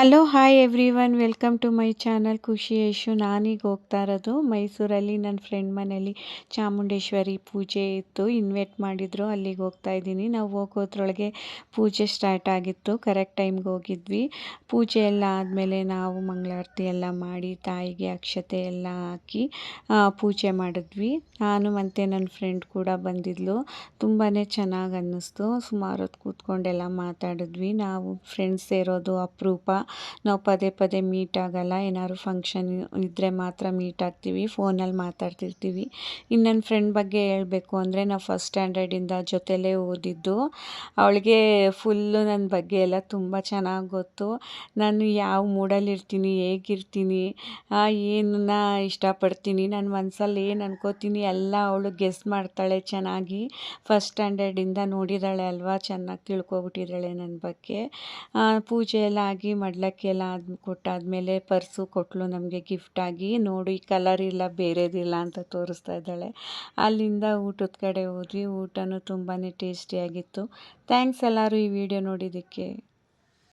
Hello hi everyone welcome to my channel Khushi Yashu. ನಾನೀಗ ಹೋಗ್ತಾ ಇರೋದು ಮೈಸೂರಲ್ಲಿ ನನ್ನ ಫ್ರೆಂಡ್ ಮನೇಲಿ ಚಾಮುಂಡೇಶ್ವರಿ ಪೂಜೆ ಇತ್ತು, ಇನ್ವೈಟ್ ಮಾಡಿದ್ರು, ಅಲ್ಲಿಗೆ ಹೋಗ್ತಾ ಇದ್ದೀನಿ. ನಾವು ಹೋಗೋದ್ರೊಳಗೆ ಪೂಜೆ ಸ್ಟಾರ್ಟ್ ಆಗಿತ್ತು, ಕರೆಕ್ಟ್ ಟೈಮ್ಗೆ ಹೋಗಿದ್ವಿ. ಪೂಜೆ ಎಲ್ಲ ಆದಮೇಲೆ ನಾವು ಮಂಗಳಾರತಿ ಎಲ್ಲ ಮಾಡಿ ತಾಯಿಗೆ ಅಕ್ಷತೆ ಎಲ್ಲ ಹಾಕಿ ಪೂಜೆ ಮಾಡಿದ್ವಿ. ನಾನು ಮತ್ತು ನನ್ನ ಫ್ರೆಂಡ್ ಕೂಡ ಬಂದಿದ್ಲು. ತುಂಬಾ ಚೆನ್ನಾಗಿ ಅನ್ನಿಸ್ತು. ಸುಮಾರು ಹೊತ್ತು ಕೂತ್ಕೊಂಡೆಲ್ಲ ಮಾತಾಡಿದ್ವಿ. ನಾವು ಫ್ರೆಂಡ್ಸ್ ಸೇರೋದು ಅಪರೂಪ. ನಾವು ಪದೇ ಪದೇ ಮೀಟ್ ಆಗಲ್ಲ, ಏನಾದ್ರು ಫಂಕ್ಷನ್ ಇದ್ದರೆ ಮಾತ್ರ ಮೀಟ್ ಆಗ್ತೀವಿ, ಫೋನಲ್ಲಿ ಮಾತಾಡ್ತಿರ್ತೀವಿ. ಇನ್ನು ನನ್ನ ಫ್ರೆಂಡ್ ಬಗ್ಗೆ ಹೇಳಬೇಕು ಅಂದರೆ, ನಾವು ಫಸ್ಟ್ ಸ್ಟ್ಯಾಂಡರ್ಡಿಂದ ಜೊತೆಲೇ ಓದಿದ್ದು. ಅವಳಿಗೆ ಫುಲ್ಲು ನನ್ನ ಬಗ್ಗೆ ಎಲ್ಲ ತುಂಬ ಚೆನ್ನಾಗಿ ಗೊತ್ತು. ನಾನು ಯಾವ ಮೂಡಲ್ಲಿರ್ತೀನಿ, ಹೇಗಿರ್ತೀನಿ, ಏನನ್ನ ಇಷ್ಟಪಡ್ತೀನಿ, ನನ್ನ ಮನಸ್ಸಲ್ಲಿ ಏನು ಅನ್ಕೋತೀನಿ ಎಲ್ಲ ಅವಳು ಗೆಸ್ ಮಾಡ್ತಾಳೆ ಚೆನ್ನಾಗಿ. ಫಸ್ಟ್ ಸ್ಟ್ಯಾಂಡರ್ಡಿಂದ ನೋಡಿದ್ದಾಳೆ ಅಲ್ವಾ, ಚೆನ್ನಾಗಿ ತಿಳ್ಕೊಬಿಟ್ಟಿದ್ದಾಳೆ ನನ್ನ ಬಗ್ಗೆ. ಪೂಜೆ ಎಲ್ಲ ಆಗಿ ಮಡ್ಲಕ್ಕಿ ಎಲ್ಲ ಕೊಟ್ಟಾದಮೇಲೆ ಪರ್ಸು ಕೊಟ್ಟಳು ನಮಗೆ ಗಿಫ್ಟಾಗಿ. ನೋಡು, ಈ ಕಲರ್ ಇಲ್ಲ, ಬೇರೆದಿಲ್ಲ ಅಂತ ತೋರಿಸ್ತಾ ಇದ್ದಾಳೆ. ಅಲ್ಲಿಂದ ಊಟದ ಕಡೆ ಹೋದ್ವಿ. ಊಟನೂ ತುಂಬಾ ಟೇಸ್ಟಿಯಾಗಿತ್ತು. ಥ್ಯಾಂಕ್ಸ್ ಎಲ್ಲರೂ ಈ ವಿಡಿಯೋ ನೋಡಿದ್ದಕ್ಕೆ.